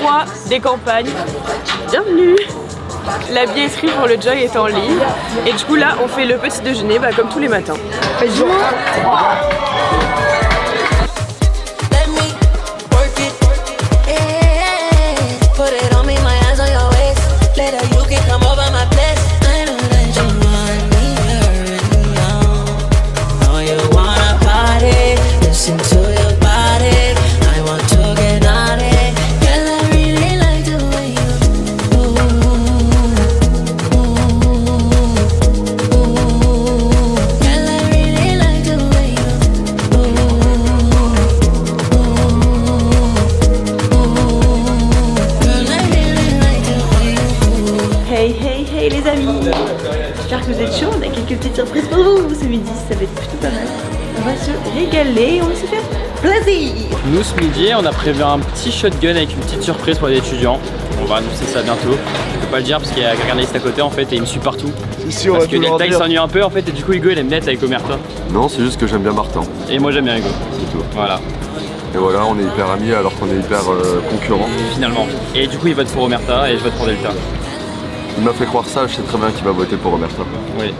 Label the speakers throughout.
Speaker 1: froid des campagnes. Bienvenue! La billetterie pour le Joy est en ligne. Et du coup là, on fait le petit déjeuner comme tous les matins. Bonjour! Hey les amis, j'espère que vous êtes chauds, on a quelques petites surprises pour vous ce midi, ça va être plutôt pas mal. On va se régaler, on va se faire plaisir.
Speaker 2: Nous ce midi on a prévu un petit shotgun avec une petite surprise pour les étudiants. On va annoncer ça bientôt. Je peux pas le dire parce qu'il y a quelqu'un à côté en fait et il me suit partout. Parce que Delta il s'ennuie un peu en fait et du coup Hugo il aime bien être avec Omerta.
Speaker 3: Non, c'est juste que j'aime bien Martin.
Speaker 2: Et moi j'aime bien Hugo.
Speaker 3: C'est tout.
Speaker 2: Voilà.
Speaker 3: Et voilà, on est hyper amis alors qu'on est hyper concurrents.
Speaker 2: Et finalement. Et du coup il vote pour Omerta et je vote pour Delta.
Speaker 3: Il m'a fait croire ça, je sais très bien qu'il va voter pour Omerta.
Speaker 2: Oui.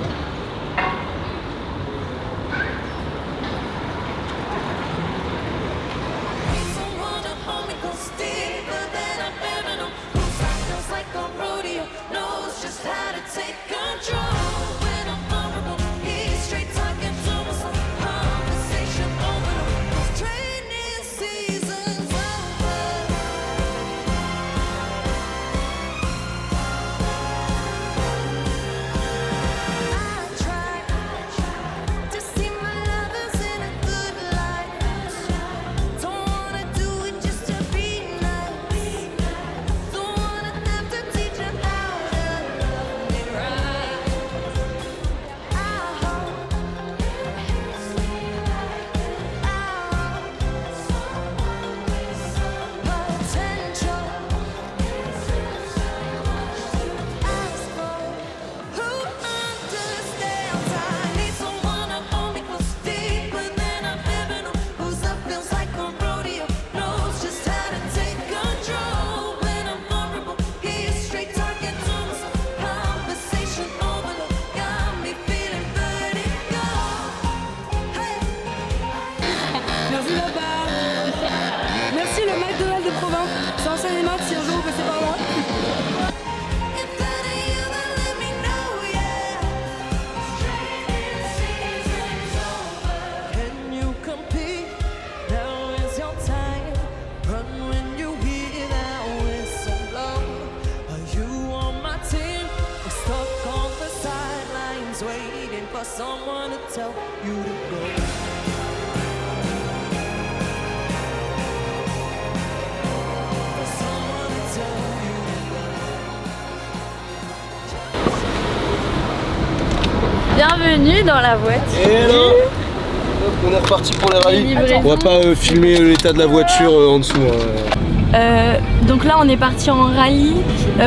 Speaker 1: Merci le McDonald's de Provins, c'est un cinéma si un jour vous passez par là.
Speaker 4: Bienvenue dans la voiture.
Speaker 3: Hello. On est reparti pour les rallyes.
Speaker 4: Livraison.
Speaker 3: On va pas filmer l'état de la voiture en dessous.
Speaker 4: Donc là on est parti en rallye.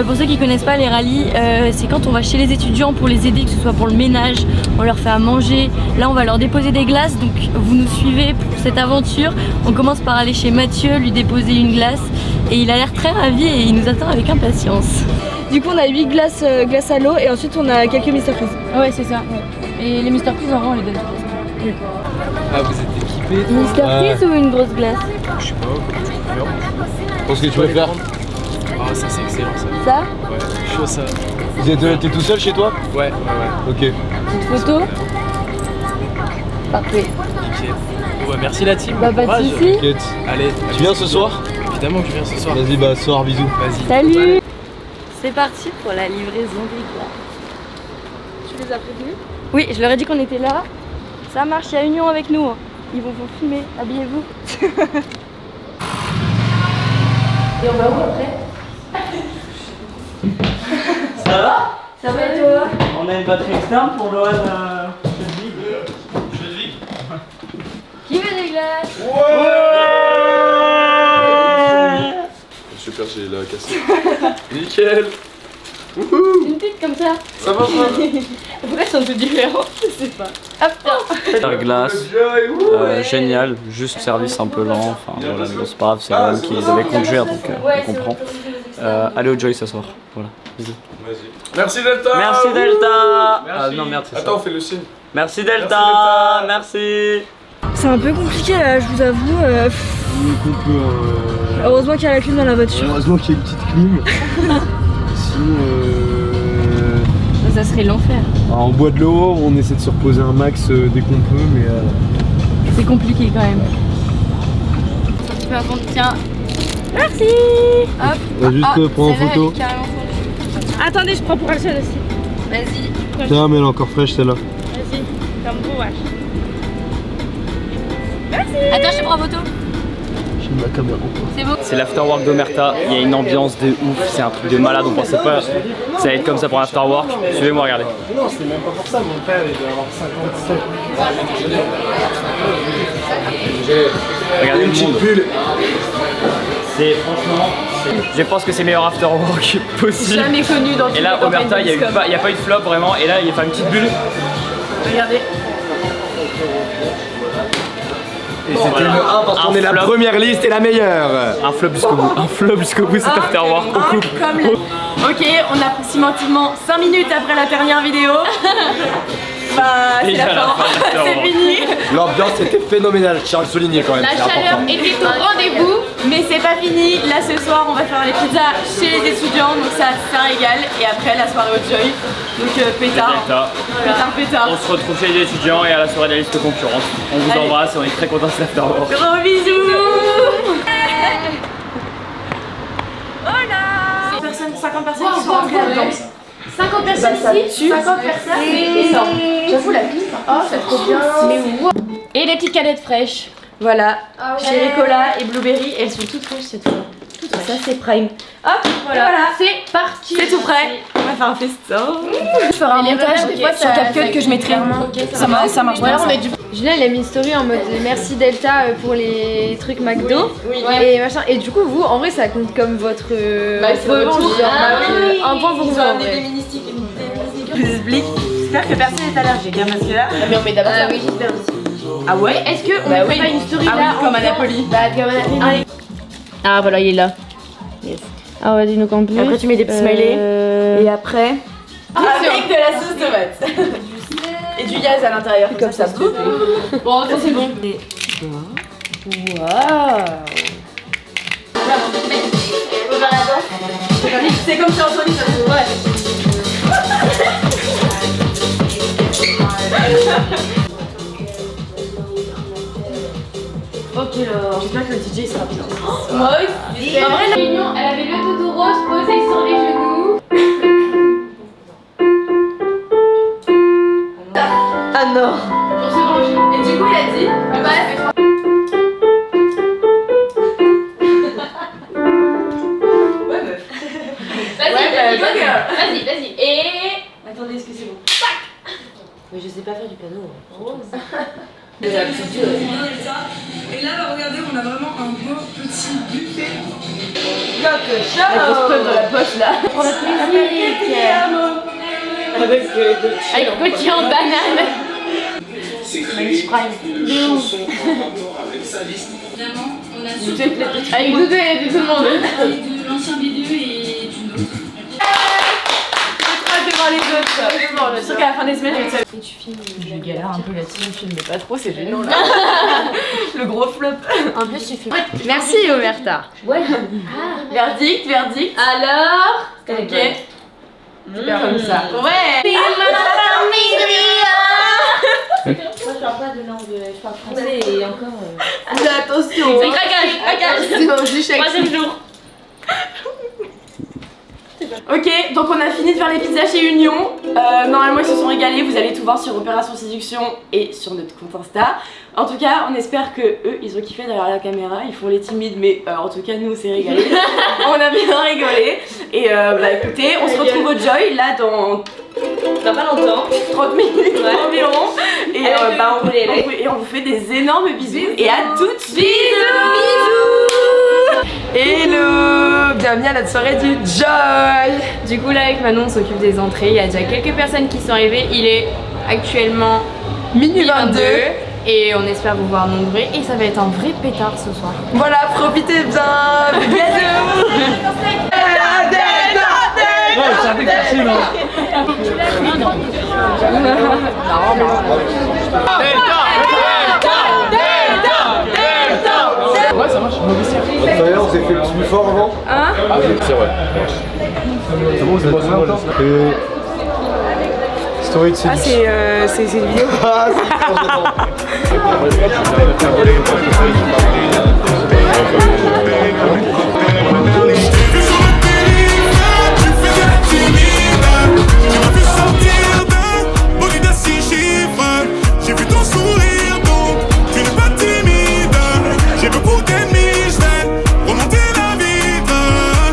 Speaker 4: Pour ceux qui connaissent pas les rallyes, c'est quand on va chez les étudiants pour les aider, que ce soit pour le ménage, on leur fait à manger. Là on va leur déposer des glaces, donc vous nous suivez pour cette aventure. On commence par aller chez Mathieu, lui déposer une glace et il a l'air très ravi et il nous attend avec impatience.
Speaker 1: Du coup on a 8 glaces à l'eau et ensuite on a quelques Mr Freeze.
Speaker 4: Ouais c'est ça, ouais. Et les Mr Freeze en vrai on les donne tous. Oui.
Speaker 2: Ah vous êtes équipés toi?
Speaker 4: Mr Freeze ou une grosse glace?
Speaker 2: Je sais pas, comment tu veux faire.
Speaker 3: Je pense que tu veux faire.
Speaker 2: Ah ça c'est excellent ça.
Speaker 4: Ça?
Speaker 2: Ouais, chaud ça.
Speaker 3: T'es tout seul chez toi?
Speaker 2: Ouais.
Speaker 3: Ok.
Speaker 4: Petite photo? Parfait.
Speaker 2: Nickel. Bon, bah, merci la team.
Speaker 4: Bah pas de soucis.
Speaker 3: T'inquiète.
Speaker 2: Allez.
Speaker 3: Tu viens ce soir?
Speaker 2: Évidemment que je viens ce soir.
Speaker 3: Vas-y, bah soir, bisous.
Speaker 2: Vas-y.
Speaker 4: Salut. C'est parti pour la livraison des glaces.
Speaker 1: Tu les as prévenus?
Speaker 4: Oui, je leur ai dit qu'on était là. Ça marche, il y a Union avec nous. Ils vont vous filmer, habillez-vous. Et on va où après?
Speaker 5: Ça va?
Speaker 4: Ça va et toi?
Speaker 5: On a une batterie externe pour Lohan Chedvig.
Speaker 4: Qui veut des glaces?
Speaker 3: Super, j'ai la cassée. Nickel.
Speaker 4: Une petite comme ça.
Speaker 3: Ça va, ça?
Speaker 4: Pourquoi elles sont toutes différentes? Je sais pas. Hop, tiens.
Speaker 2: La glace, génial, juste service un peu lent, enfin voilà, mais bon, c'est pas grave, c'est elle qui devait conduire donc on comprend. Allez au Joy ce soir, voilà.
Speaker 3: Merci Delta.
Speaker 2: Merci Delta. Non merde, c'est ça.
Speaker 3: Attends, on fait le signe.
Speaker 2: Merci Delta, merci.
Speaker 4: C'est un peu compliqué là, je vous avoue. Heureusement qu'il y a la clim dans la voiture.
Speaker 6: Heureusement qu'il y a une petite clim. Sinon,
Speaker 4: Ça serait l'enfer.
Speaker 6: on boit de l'eau, on essaie de se reposer un max dès qu'on peut, mais
Speaker 4: C'est compliqué quand même. Un petit peu à fond, tiens. Merci. Hop.
Speaker 6: on va juste prendre en
Speaker 4: celle-là,
Speaker 6: photo.
Speaker 4: elle est carrément fondue.
Speaker 1: Attendez, je prends pour elle seule aussi.
Speaker 4: Vas-y.
Speaker 6: Tiens, mais elle est encore fraîche celle-là.
Speaker 1: Vas-y, comme beau wesh.
Speaker 4: Attends, je te prends en photo.
Speaker 6: J'ai ma caméra.
Speaker 4: C'est beau.
Speaker 2: C'est l'afterwork d'Omerta, il y a une ambiance de ouf, c'est un truc de malade, on pensait pas que ça allait être comme ça pour l'afterwork. Suivez-moi, regardez.
Speaker 6: Non, c'était même pas pour ça, mon père il doit avoir 57.
Speaker 2: Regardez le monde. C'est franchement, je pense que c'est le meilleur afterwork possible.
Speaker 1: Jamais connu dans
Speaker 2: Et là, Omerta, il n'y a pas eu de flop vraiment, et là, il a fait une petite bulle.
Speaker 1: Regardez.
Speaker 6: Et c'était le 1 parce qu'on est la
Speaker 2: flop.
Speaker 6: première liste et la meilleure.
Speaker 2: Un flop jusqu'au bout, un flop jusqu'au bout, cet afterwork. On coupe.
Speaker 1: Comme la... Ok, on a approximativement 5 minutes après la dernière vidéo. Bah, c'est
Speaker 2: Déjà
Speaker 1: la
Speaker 2: la
Speaker 1: fin.
Speaker 2: fin de
Speaker 1: C'est
Speaker 2: l'afterwork.
Speaker 1: fini.
Speaker 6: L'ambiance était phénoménale, je tiens à le souligner quand même.
Speaker 1: La
Speaker 6: c'est
Speaker 1: chaleur
Speaker 6: important.
Speaker 1: était au rendez-vous, mais c'est pas fini. Là, ce soir, on va faire les pizzas chez les étudiants, donc ça régale. Et après, la soirée au Joy. Donc, pétard. Pétard.
Speaker 2: On se retrouve chez les étudiants et à la soirée de la liste concurrente. On vous
Speaker 1: Allez.
Speaker 2: embrasse et on est très contents de cet afterwork.
Speaker 1: Gros bisous. Voilà. 50 personnes qui sont rentrées là-dedans.
Speaker 4: 50 personnes ici, 50 personnes.
Speaker 1: C'est énorme.
Speaker 4: J'avoue la piste. Oh, c'est trop bien. Mais wow. Et les petites canettes fraîches.
Speaker 1: Voilà.
Speaker 4: Ah ouais.
Speaker 1: Cherry Cola et Blueberry, elles sont toutes fraîches cette fois. Toutes fraîches. Ça, c'est prime. Hop, voilà.
Speaker 4: C'est parti.
Speaker 1: C'est tout prêt. On va faire un festin. Je ferai un
Speaker 4: Mais les
Speaker 1: montage
Speaker 4: revers, des fois,
Speaker 1: sur
Speaker 4: ça-
Speaker 1: CapCut
Speaker 4: ça-
Speaker 1: que je mettrai. Ça marche
Speaker 4: Voilà,
Speaker 1: bien.
Speaker 4: on met du.
Speaker 7: Julien il a mis une story en mode merci Delta pour les trucs McDo
Speaker 1: Oui.
Speaker 7: et machin et du coup vous en vrai ça compte comme votre
Speaker 1: Bah, c'est
Speaker 7: revanche,
Speaker 1: retour.
Speaker 7: genre,
Speaker 1: Ah oui.
Speaker 7: un point pour
Speaker 1: Ils
Speaker 7: vous
Speaker 1: ont
Speaker 7: en
Speaker 1: amené
Speaker 7: vrai.
Speaker 1: des mini-sticks. J'espère que personne n'est allergique, hein, parce que là.
Speaker 4: Mais on met d'abord ça.
Speaker 7: oui j'espère aussi.
Speaker 1: Ah ouais?
Speaker 4: Est-ce qu'on
Speaker 1: Bah
Speaker 4: ne fait
Speaker 1: oui.
Speaker 4: pas une story
Speaker 1: Ah
Speaker 4: là
Speaker 1: oui, comme à
Speaker 4: en faisant-
Speaker 1: Napoli.
Speaker 4: Bah, comme à Napoli.
Speaker 7: Ah voilà il est là. Ah ouais dis-nous en plus.
Speaker 1: Après, tu mets des petits smileys. Et après. Avec de la sauce tomate. Et du gaz à l'intérieur. Comme ça.
Speaker 4: Bon, ça c'est bon.
Speaker 1: C'est comme ça, Anthony, ça se voit.
Speaker 4: Ok là.
Speaker 1: J'espère que le DJ sera bien.
Speaker 4: Moi aussi. En vrai, la réunion, elle avait le doudou rose posé sur les genoux.
Speaker 1: Ah non.
Speaker 4: On se range.
Speaker 1: Et du coup, il a dit.
Speaker 4: Bah,
Speaker 1: Ouais, meuf.
Speaker 4: Vas-y, vas-y. Et.
Speaker 1: Attendez, est-ce que c'est bon? Mais je sais pas faire du piano.
Speaker 8: Et là, bah, regardez, on a vraiment un beau petit buffet.
Speaker 1: La grosse preuve dans la poche là.
Speaker 4: Pour notre musique. Avec petit en banane. Avec Doudou et tout le monde.
Speaker 8: De l'ancien B2 et du nouveau.
Speaker 1: Pas devant les autres. Je suis sûre qu'à la fin des semaines, je vais te je galère un peu là-dessus, je filme pas trop, c'est gênant. Le gros flop.
Speaker 4: En plus, tu fais.
Speaker 7: Merci Omerta.
Speaker 4: Ouais.
Speaker 1: Verdict.
Speaker 4: Alors.
Speaker 1: Ok. Super comme ça. Ouais.
Speaker 4: Moi, je parle pas de langue, je parle français et encore.
Speaker 1: Attention.
Speaker 4: C'est craquage.
Speaker 1: C'est bon, je chèque.
Speaker 4: Troisième jour.
Speaker 1: Ok, donc on a fini de faire les pizzas chez Union. Normalement, ils se sont régalés. Vous allez tout voir sur Opération Séduction et sur notre compte Insta. En tout cas, on espère que eux, ils ont kiffé derrière la caméra. Ils font les timides, mais en tout cas, nous, on s'est régalés. On a bien rigolé. Et bah écoutez, on se retrouve au Joy là dans pas longtemps, 30 minutes environ. Et bah on vous fait des énormes bisous. Et à toutes. Bisous. Hello, bienvenue à notre soirée du Joy.
Speaker 7: Du coup là avec Manon on s'occupe des entrées, il y a déjà quelques personnes qui sont arrivées, il est actuellement
Speaker 1: minuit 22.
Speaker 7: Et on espère vous voir nombreux et ça va être un vrai pétard ce soir.
Speaker 1: Voilà, profitez bien. Bisous.
Speaker 5: c'est un peu caché, non?
Speaker 6: Ouais, ça marche, on s'est fait plus fort avant.
Speaker 1: Hein?
Speaker 3: C'est vrai.
Speaker 6: C'est bon, c'est pas ça encore. Story de séduction.
Speaker 1: C'est une vidéo.
Speaker 6: Ah, c'est
Speaker 9: j'ai vu ton sourire donc tu n'es pas timide. J'ai beaucoup d'ennemis, je vais remonter la vitre.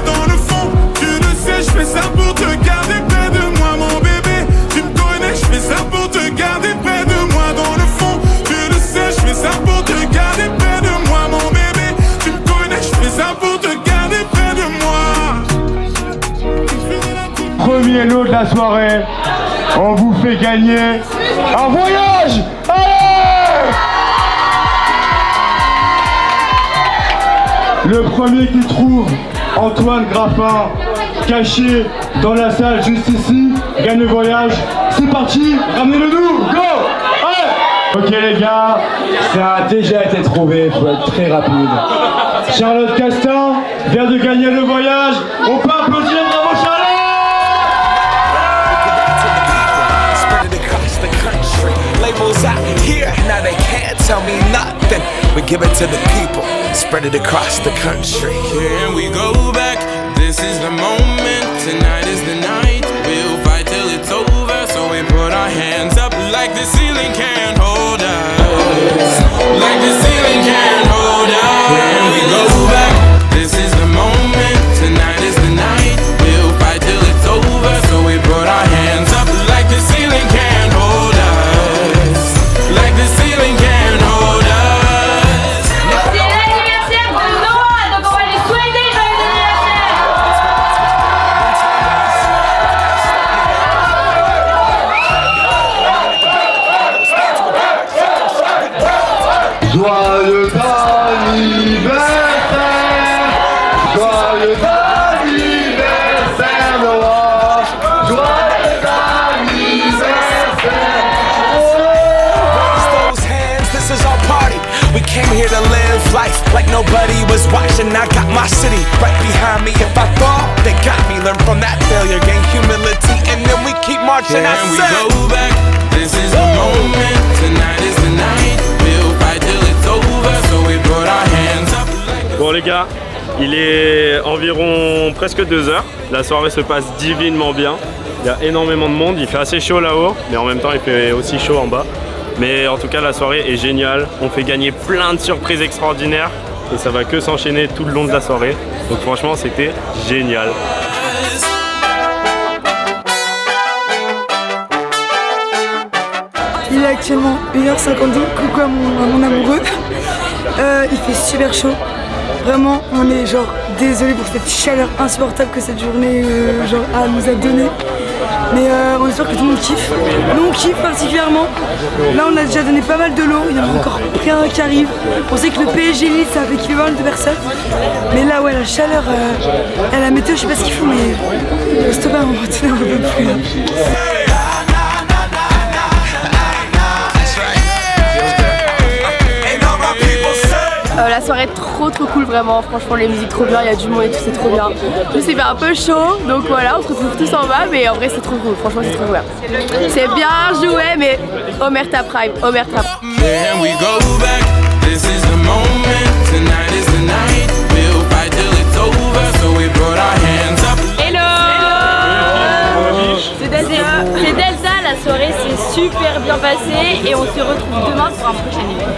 Speaker 9: Dans le fond, tu le sais, je fais ça pour te garder près de moi, mon bébé. Tu me connais, je fais ça pour te garder près de moi. Dans le fond, tu le sais, je fais ça pour te garder près de moi, mon bébé. Tu me connais, je fais ça pour te garder près de moi.
Speaker 10: Premier lot de la soirée, on vous fait gagner un voyage. Allez! Le premier qui trouve Antoine Graffin caché dans la salle juste ici gagne le voyage. C'est parti, ramenez-le nous, go! Allez! Ok les gars, ça a déjà été trouvé, faut être très rapide. Charlotte Castin vient de gagner le voyage, on peut applaudir, bravo Charlotte!
Speaker 9: Labels out here, now they can't tell me nothing. We give it to the people, spread it across the country. Here we go back, this is the moment, tonight is the night. We'll fight till it's over, so we put our hands up like the ceiling can't hold us. Like the ceiling can't hold us. Here we go back, this is the moment, tonight is the night. We'll fight till it's over, so we put our hands up like the ceiling can't hold us. Like the ceiling can't hold us.
Speaker 4: C'est l'anniversaire de Noah, donc on va lui souhaiter joyeux
Speaker 10: Joyeux anniversaire, joyeux anniversaire Noah, joyeux anniversaire.
Speaker 9: Those hands, this is our party. We came here to live life like nobody was watching. I got my city right behind me. If I fall, they got me. Learn from that failure, gain humility, and then we keep marching. And we go back. This is the moment. Tonight is the night. We'll fight till it's over. So we put our hands up.
Speaker 11: Bon les gars, il est environ presque 2 heures. La soirée se passe divinement bien. Il y a énormément de monde, il fait assez chaud là-haut, mais en même temps il fait aussi chaud en bas. Mais en tout cas la soirée est géniale, on fait gagner plein de surprises extraordinaires et ça va que s'enchaîner tout le long de la soirée. Donc franchement c'était génial.
Speaker 8: Il est actuellement 1h52, coucou à mon amoureux. Il fait super chaud. Vraiment, on est genre désolé pour cette chaleur insupportable que cette journée nous a donnée. Mais on espère que tout le monde kiffe. Nous on kiffe particulièrement. Là on a déjà donné pas mal de l'eau, il y en a encore plein qui arrivent. On sait que le PSG Lille ça a fait kiffer pas mal de personnes. Mais là ouais la chaleur, la météo je sais pas ce qu'il faut mais stop un moment, on ne peut plus là.
Speaker 7: La soirée est trop cool vraiment, franchement les musiques trop bien, il y a du monde et tout, c'est trop bien. Juste il fait un peu chaud, donc voilà, on se retrouve tous en bas, mais en vrai c'est trop cool, franchement c'est trop bien. C'est bien joué, mais Omerta Prime, Omerta Prime.
Speaker 4: Hello, c'est Delta, la soirée s'est super bien passée et on se retrouve demain pour un prochain événement.